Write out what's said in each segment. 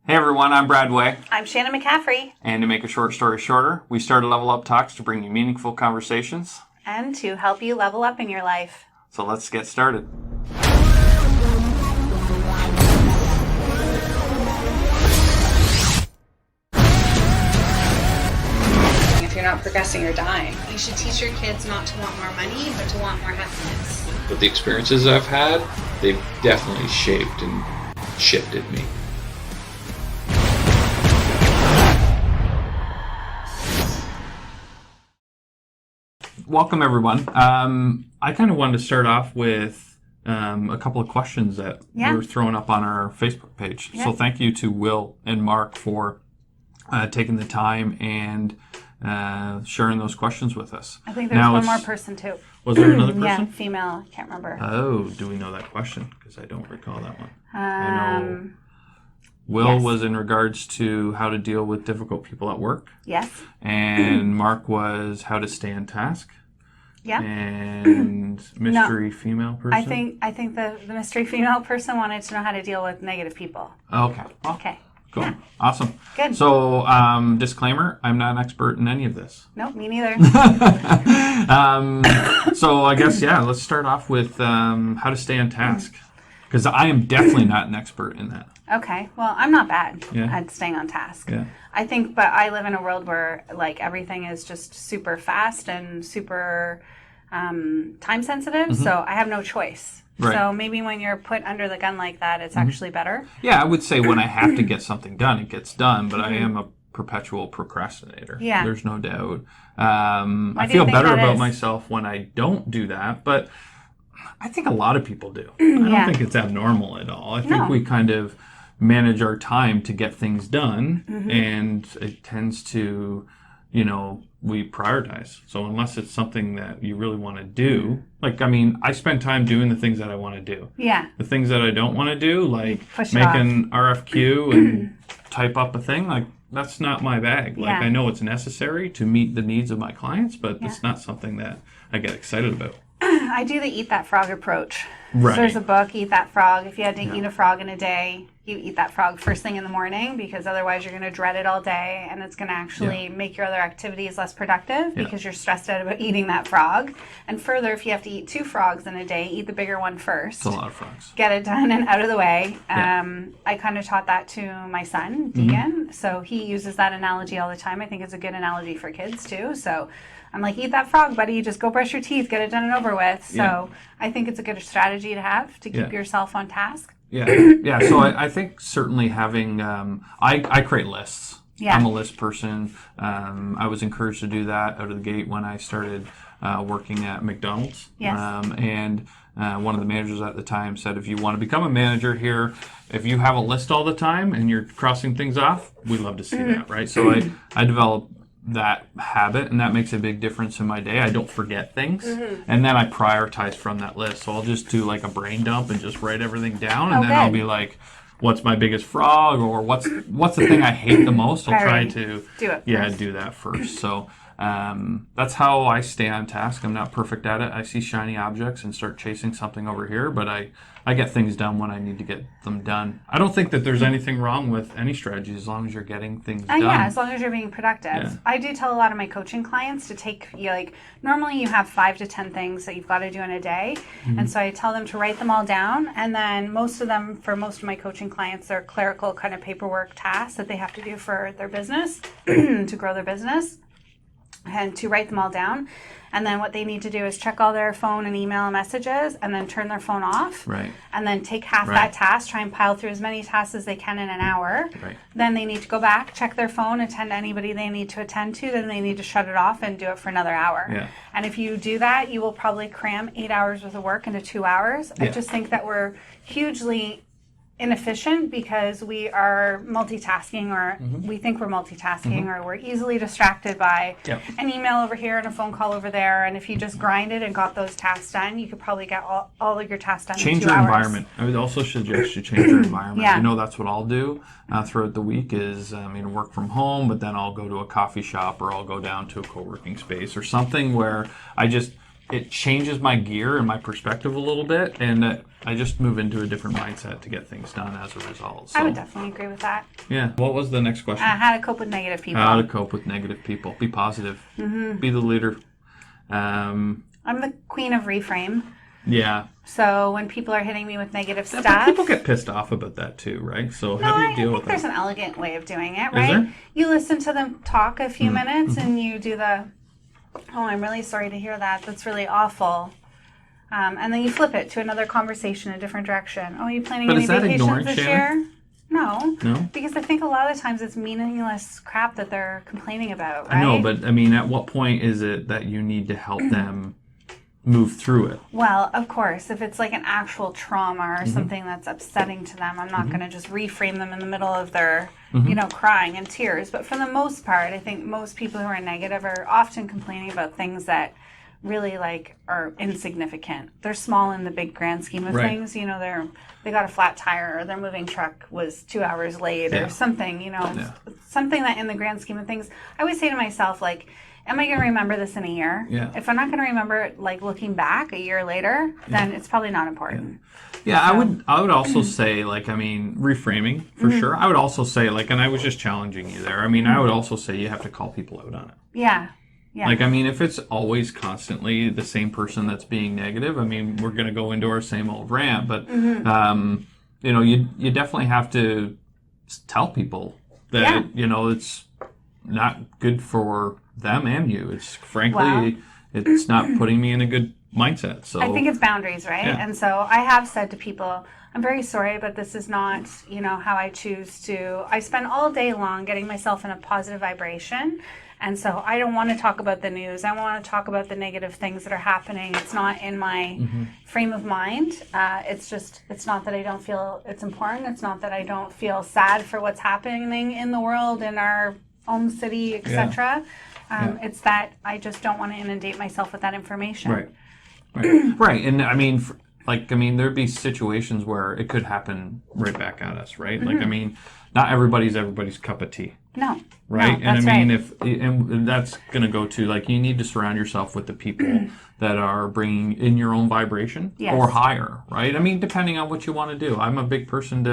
Hey everyone, I'm Brad Way. I'm Shannon McCaffrey. And to make a short story shorter, we started Level Up Talks to bring you meaningful conversations. And to help you level up in your life. So let's get started. If you're not progressing, you're dying. You should teach your kids not to want more money, but to want more happiness. But the experiences I've had, they've definitely shaped and shifted me. Welcome everyone. I kind of wanted to start off with a couple of questions that were thrown up on our Facebook page. Yeah. So thank you to Will and Mark for taking the time and sharing those questions with us. I think there's one more person too. Was there another person? Yeah, female. I can't remember. Oh, do we know that question? Because I don't recall that one. I know Will was in regards to how to deal with difficult people at work. Yes. And Mark was how to stay on task. Yeah. And mystery female person? I think the mystery female person wanted to know how to deal with negative people. Okay. Well, okay. Cool. Yeah. Awesome. Good. So, disclaimer, I'm not an expert in any of this. Nope, me neither. So I guess, let's start off with how to stay on task. Because I am definitely not an expert in that. Okay. Well, I'm not bad at staying on task. Yeah. I think, but I live in a world where like everything is just super fast and super time sensitive. Mm-hmm. So I have no choice. Right. So maybe when you're put under the gun like that, it's actually better. Yeah, I would say when I have to get something done, it gets done. But I am a perpetual procrastinator. Yeah. There's no doubt. I feel better about myself when I don't do that. But I think a lot of people do. I don't think it's abnormal at all. I think we kind of manage our time to get things done. Mm-hmm. And it tends to, we prioritize. So unless it's something that you really want to do, I spend time doing the things that I want to do. Yeah. The things that I don't want to do, like make an RFQ and type up a thing, that's not my bag. I know it's necessary to meet the needs of my clients, but it's not something that I get excited about. I do the eat that frog approach. Right. So there's a book, Eat That Frog. If you had to eat a frog in a day, you eat that frog first thing in the morning, because otherwise you're going to dread it all day, and it's going to actually make your other activities less productive because you're stressed out about eating that frog. And further, if you have to eat 2 frogs in a day, eat the bigger one first. It's a lot of frogs. Get it done and out of the way. I kind of taught that to my son, Deegan. So he uses that analogy all the time. I think it's a good analogy for kids too. So I'm like, eat that frog, buddy. Just go brush your teeth, get it done and over with. So I think it's a good strategy to have to keep yourself on task. Yeah. So I think certainly having, I create lists. Yeah. I'm a list person. I was encouraged to do that out of the gate when I started working at McDonald's. Yes. And one of the managers at the time said, if you want to become a manager here, if you have a list all the time and you're crossing things off, we'd love to see that, right? So I developed that habit, and that makes a big difference in my day. I don't forget things, and then I prioritize from that list. So I'll just do like a brain dump and just write everything down, and then I'll be like, what's my biggest frog, or what's the thing I hate the most? I'll try to do that first. So that's how I stay on task. I'm not perfect at it. I see shiny objects and start chasing something over here, but I get things done when I need to get them done. I don't think that there's anything wrong with any strategy as long as you're getting things done. Yeah, as long as you're being productive. Yeah. I do tell a lot of my coaching clients to take, normally you have 5 to 10 things that you've got to do in a day. Mm-hmm. And so I tell them to write them all down. And then most of them, for most of my coaching clients, they're clerical kind of paperwork tasks that they have to do for their business, to grow their business, and to write them all down. And then what they need to do is check all their phone and email messages, and then turn their phone off. Right. And then take half that task, try and pile through as many tasks as they can in an hour. Right. Then they need to go back, check their phone, attend to anybody they need to attend to. Then they need to shut it off and do it for another hour. Yeah. And if you do that, you will probably cram 8 hours worth of work into 2 hours. Yeah. I just think that we're hugely inefficient because we are multitasking, or we think we're multitasking, or we're easily distracted by an email over here and a phone call over there. And if you just grinded and got those tasks done, you could probably get all of your tasks done in 2 hours. Change your environment. I would also suggest you change your environment. I know that's what I'll do throughout the week is work from home, but then I'll go to a coffee shop, or I'll go down to a co-working space or something where it changes my gear and my perspective a little bit, and I just move into a different mindset to get things done as a result. So, I would definitely agree with that. Yeah. What was the next question? How to cope with negative people. How to cope with negative people. Be positive. Be the leader. I'm the queen of reframe. Yeah. So when people are hitting me with negative But stuff, people get pissed off about that too, right? So no, how do you I deal think with there's that? an elegant way of doing it, right? there? You listen to them talk a few minutes, and you do the, "Oh, I'm really sorry to hear that. That's really awful." And then you flip it to another conversation, a different direction. "Oh, are you planning But any is that vacations ignoring, this Shannon? year?" No. No? Because I think a lot of times it's meaningless crap that they're complaining about, right? I know, but I mean, at what point is it that you need to help them move through it? Well, of course, if it's like an actual trauma or something that's upsetting to them, I'm not going to just reframe them in the middle of their, crying and tears. But for the most part, I think most people who are negative are often complaining about things that really are insignificant. They're small in the big grand scheme of Right. things. They got a flat tire, or their moving truck was 2 hours late, Yeah. or something. Yeah. Something that in the grand scheme of things, I always say to myself, am I going to remember this in a year? Yeah. If I'm not going to remember it, looking back a year later, then it's probably not important. Yeah, I would also say, reframing for sure. I would also say, and I was just challenging you there. I mean, I would also say you have to call people out on it. Yeah. Yeah. If it's always constantly the same person that's being negative, we're going to go into our same old rant. But, you definitely have to tell people that, it's not good for them and you. It's frankly, it's not putting me in a good mindset. So I think it's boundaries, right? Yeah. And so I have said to people, I'm very sorry, but this is not, how I choose to. I spend all day long getting myself in a positive vibration. And so I don't want to talk about the news. I want to talk about the negative things that are happening. It's not in my frame of mind. It's not that I don't feel it's important. It's not that I don't feel sad for what's happening in the world, in our own city, etc. It's that I just don't want to inundate myself with that information. Right. Right. And there'd be situations where it could happen right back at us, right? Not everybody's cup of tea. No. Right. No, And that's right. and that's going to go to you need to surround yourself with the people that are bringing in your own vibration Yes. or higher, right? Depending on what you want to do. I'm a big person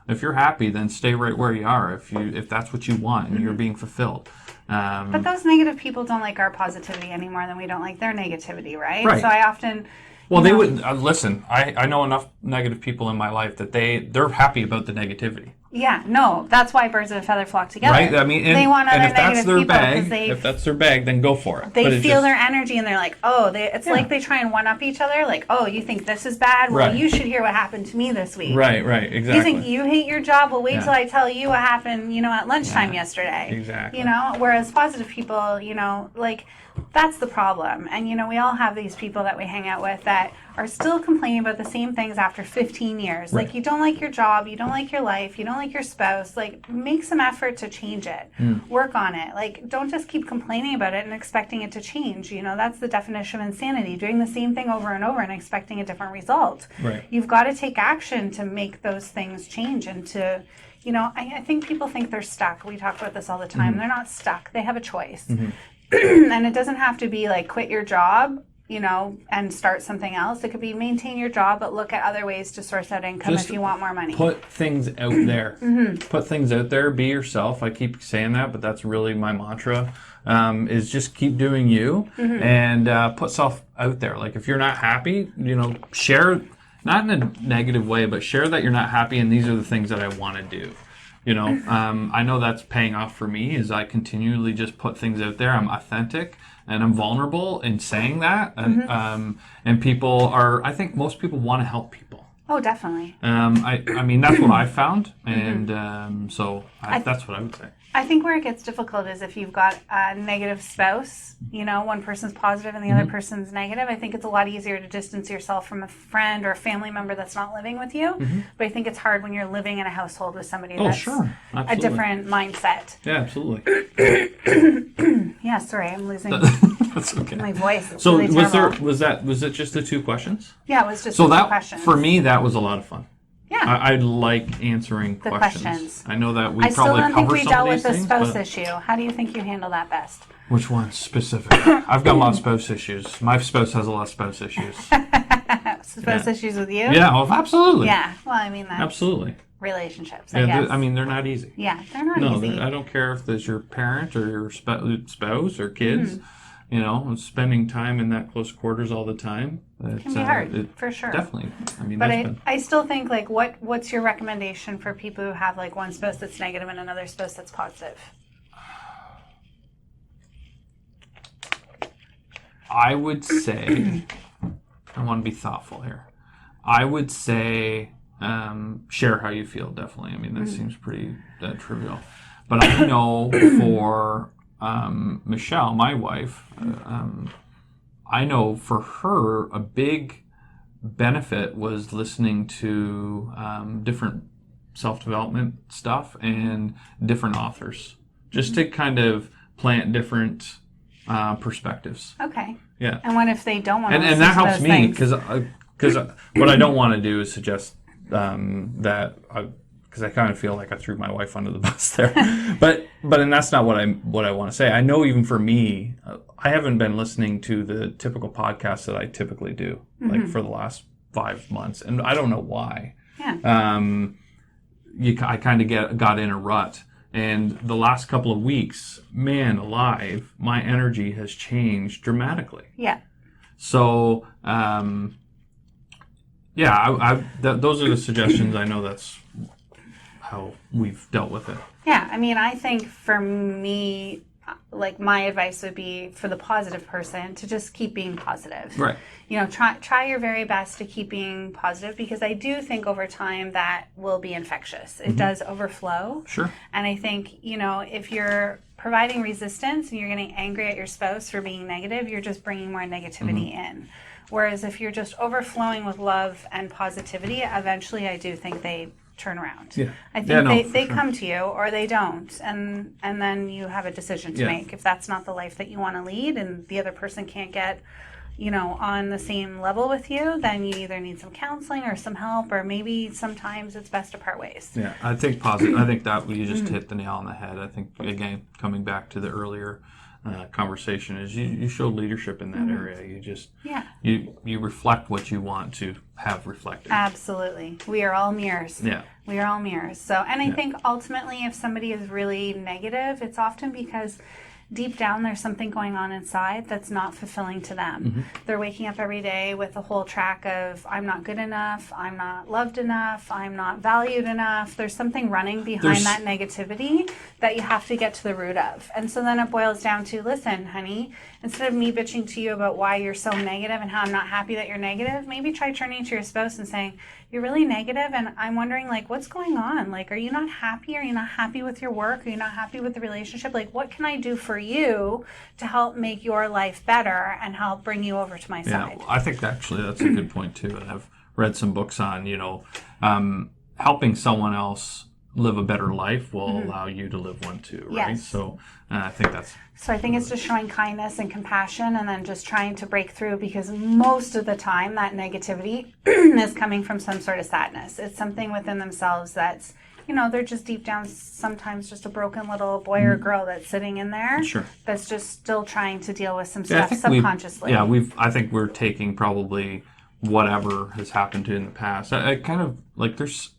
if you're happy, then stay right where you are. If that's what you want and you're being fulfilled. But those negative people don't like our positivity any more than we don't like their negativity, right? Right. So I often... Well, they wouldn't listen. I know enough negative people in my life that they're happy about the negativity. Yeah, no, that's why birds of a feather flock together. Right? They want other and if that's negative their people bag, because if that's their bag, then go for it. they feel their energy and they're like, it's like they try and one up each other. Like, oh, you think this is bad? Well, Right. you should hear what happened to me this week. Right, exactly. You think you hate your job? Well, wait Yeah. till I tell you what happened, at lunchtime yesterday. Exactly. Whereas positive people, that's the problem. And, we all have these people that we hang out with that are still complaining about the same things after 15 years. Right. Like, you don't like your job, you don't like your life, you don't like your spouse. Make some effort to change it. Work on it. Don't just keep complaining about it and expecting it to change. That's the definition of insanity, doing the same thing over and over and expecting a different result. Right. You've got to take action to make those things change and to... I think people think they're stuck. We talk about this all the time. They're not stuck. They have a choice. And it doesn't have to be quit your job, and start something else. It could be maintain your job, but look at other ways to source out income Just if you want more money. Put things out there. Put things out there. Be yourself. I keep saying that, but that's really my mantra. Is just keep doing you and put self out there. If you're not happy, share, not in a negative way, but share that you're not happy and these are the things that I want to do. I know that's paying off for me as I continually just put things out there. I'm authentic and I'm vulnerable in saying that. And people I think most people want to help people. Oh, definitely. That's what I found. And so that's what I would say. I think where it gets difficult is if you've got a negative spouse, one person's positive and the other person's negative. I think it's a lot easier to distance yourself from a friend or a family member that's not living with you. But I think it's hard when you're living in a household with somebody that's sure. a Absolutely. different mindset. Yeah, absolutely. Yeah, sorry, I'm losing That's okay. my voice. It's So really terrible. was it just the 2 questions? Yeah, it was just So two that questions. for me that was a lot of fun. Yeah. I like answering The questions. questions. I know that we I still probably don't think cover we some dealt of with these the things, spouse but issue. How do you think you handle that best? which one specifically? I've got a lot of spouse issues. My spouse has a lot of spouse issues. Spouse issues with you? Yeah, oh, absolutely. Yeah. Well, I mean that. Absolutely. relationships. Yeah, I guess. I mean, they're not easy. Yeah, they're not No, easy. I don't care if there's your parent or your spouse or kids. Mm-hmm. You know, spending time in that close quarters all the time. It can be hard, for sure. Definitely. I mean, But that's been. I still think, like, what's your recommendation for people who have, like, one spouse that's negative and another spouse that's positive? I would say, I want to be thoughtful here. I would say share how you feel, definitely. I mean, that seems pretty trivial. But I know for Michelle, my wife, I know for her a big benefit was listening to different self-development stuff and different authors, just to kind of plant different perspectives. Okay. Yeah. And what if they don't want to And listen that to helps those me things? because what I don't want to do is suggest that because I kind of feel like I threw my wife under the bus there, but and that's not what I want to say. I know even for me, I haven't been listening to the typical podcasts that I typically do like for the last 5 months, and I don't know why. Yeah. I kind of got in a rut. And the last couple of weeks, man alive, my energy has changed dramatically. Yeah. So, those are the suggestions. I know that's how we've dealt with it. Yeah. I mean, I think for me, like, my advice would be for the positive person to just keep being positive. Right. You know, try your very best to keep being positive, because I do think over time that will be infectious. It does overflow. Sure. And I think, you know, if you're providing resistance and you're getting angry at your spouse for being negative, you're just bringing more negativity in. Whereas if you're just overflowing with love and positivity, eventually I do think they turn around. Yeah. I think they for sure. come to you or they don't, and then you have a decision to Yeah. make. If that's not the life that you want to lead and the other person can't get, you know, on the same level with you, then you either need some counseling or some help, or maybe sometimes it's best to part ways. Yeah, I think positive. I think that you just hit the nail on the head. I think, again, coming back to the earlier conversation, is you show leadership in that area. You just Yeah. you reflect what you want to have reflected. Absolutely. We are all mirrors. Yeah. We are all mirrors. So, and I Yeah. think ultimately if somebody is really negative, it's often because deep down there's something going on inside that's not fulfilling to them. They're waking up every day with a whole track of, I'm not good enough, I'm not loved enough, I'm not valued enough. There's something running behind that negativity that you have to get to the root of. And so then it boils down to, listen, honey, instead of me bitching to you about why you're so negative and how I'm not happy that you're negative, maybe try turning to your spouse and saying, you're really negative and I'm wondering, like, what's going on? Like, are you not happy? Are you not happy with your work? Are you not happy with the relationship? Like, what can I do for you to help make your life better and help bring you over to my side? Yeah, I think actually that's a good point too. And I've read some books on, helping someone else live a better life will allow you to live one too, right? Yes. So I think that's... So I think it's just showing kindness and compassion and then just trying to break through, because most of the time that negativity is coming from some sort of sadness. It's something within themselves that's, you know, they're just deep down sometimes just a broken little boy or girl that's sitting in there. Sure. That's just still trying to deal with some Yeah, I stuff think subconsciously. I think we're taking probably whatever has happened to in the past. I kind of like there's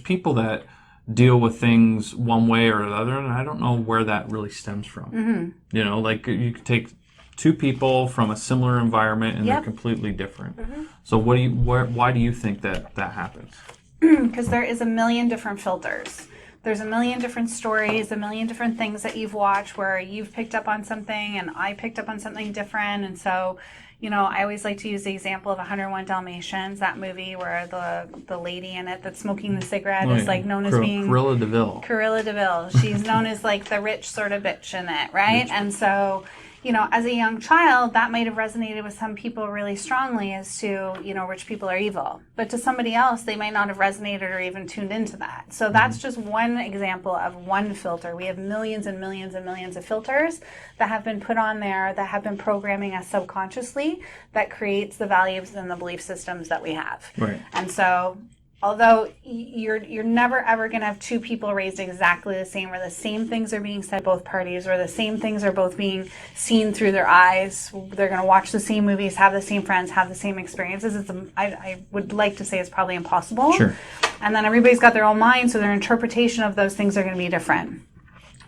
people that deal with things one way or another, and I don't know where that really stems from. You know, like you could take two people from a similar environment and they're completely different. So why do you think that happens? Because there is a million different filters. There's a million different stories, a million different things that you've watched where you've picked up on something and I picked up on something different. And so, you know, I always like to use the example of 101 Dalmatians, that movie where the lady in it that's smoking the cigarette is like known as being Cruella de Vil. Cruella de Vil. She's known as like the rich sort of bitch in it, right? And so, you know, as a young child, that might have resonated with some people really strongly as to, you know, rich people are evil. But to somebody else, they might not have resonated or even tuned into that. So that's just one example of one filter. We have millions and millions and millions of filters that have been put on there that have been programming us subconsciously that creates the values and the belief systems that we have. Right. And so although you're never ever going to have two people raised exactly the same, where the same things are being said both parties, or the same things are both being seen through their eyes. They're going to watch the same movies, have the same friends, have the same experiences. I would like to say it's probably impossible. Sure. And then everybody's got their own mind, so their interpretation of those things are going to be different.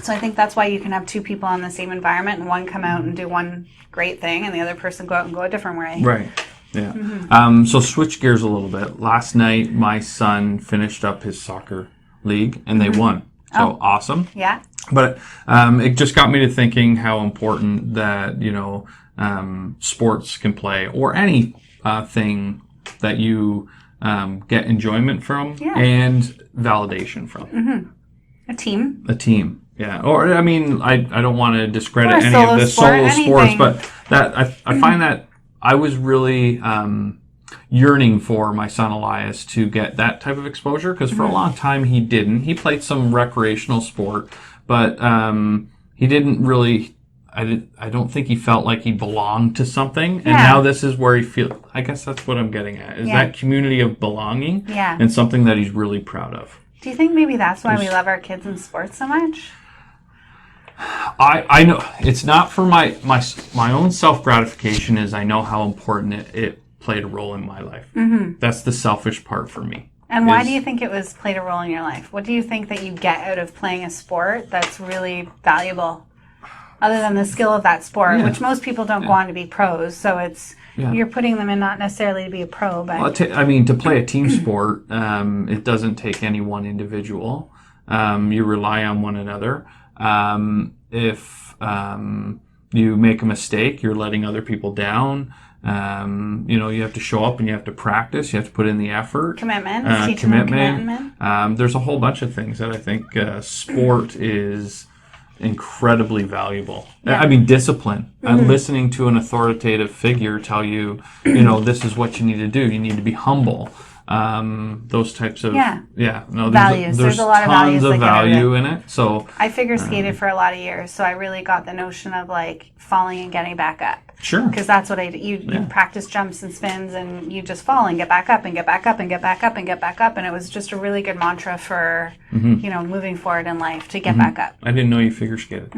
So I think that's why you can have two people in the same environment and one come out and do one great thing and the other person go out and go a different way. Right. Yeah. So switch gears a little bit. Last night, my son finished up his soccer league and they won. So awesome. Yeah. But it just got me to thinking how important that, sports can play, or any thing that you get enjoyment from and validation from. A team. A team. Yeah. Or, I mean, I don't want to discredit Or a any solo of the sport, solo sports, anything. but that I find that I was really yearning for my son Elias to get that type of exposure, because for a long time he didn't. He played some recreational sport, but he didn't really. I don't think he felt like he belonged to something, and now this is where he feels. I guess that's what I'm getting at, is that community of belonging, and something that he's really proud of. Do you think maybe that's why we love our kids in sports so much? I know it's not for my own self gratification. Is I know how important it played a role in my life. That's the selfish part for me. And why do you think it was played a role in your life? What do you think that you get out of playing a sport that's really valuable, other than the skill of that sport, which most people don't go on to be pros? So it's you're putting them in not necessarily to be a pro, but well, to play a team sport, it doesn't take any one individual. You rely on one another. If you make a mistake, you're letting other people down. You have to show up and you have to practice. You have to put in the effort. Commitment. Teaching them commitment. There's a whole bunch of things that I think sport is incredibly valuable. I mean, discipline. Listening to an authoritative figure tell you, this is what you need to do. You need to be humble. Those types of values. There's a lot of values tons of that get out of value in it. So I figure skated for a lot of years, so I really got the notion of like falling and getting back up. Sure. Because that's what I do. You practice jumps and spins, and you just fall and get back up and get back up and get back up and get back up, and it was just a really good mantra for moving forward in life, to get back up. I didn't know you figure skated.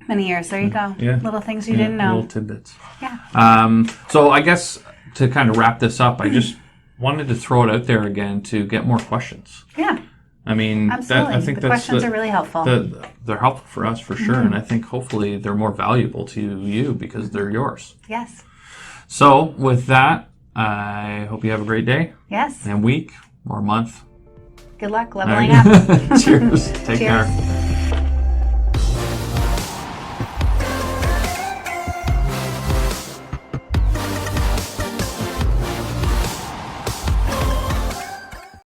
Many years. There you go. Yeah. Little things you didn't know. Little tidbits. Yeah. So I guess to kind of wrap this up, I just wanted to throw it out there again to get more questions. Yeah. I mean, absolutely. I think the questions are really helpful. They're helpful for us for sure, and I think hopefully they're more valuable to you because they're yours. Yes. So with that, I hope you have a great day. Yes. And week or month. Good luck leveling up. Cheers. Take care.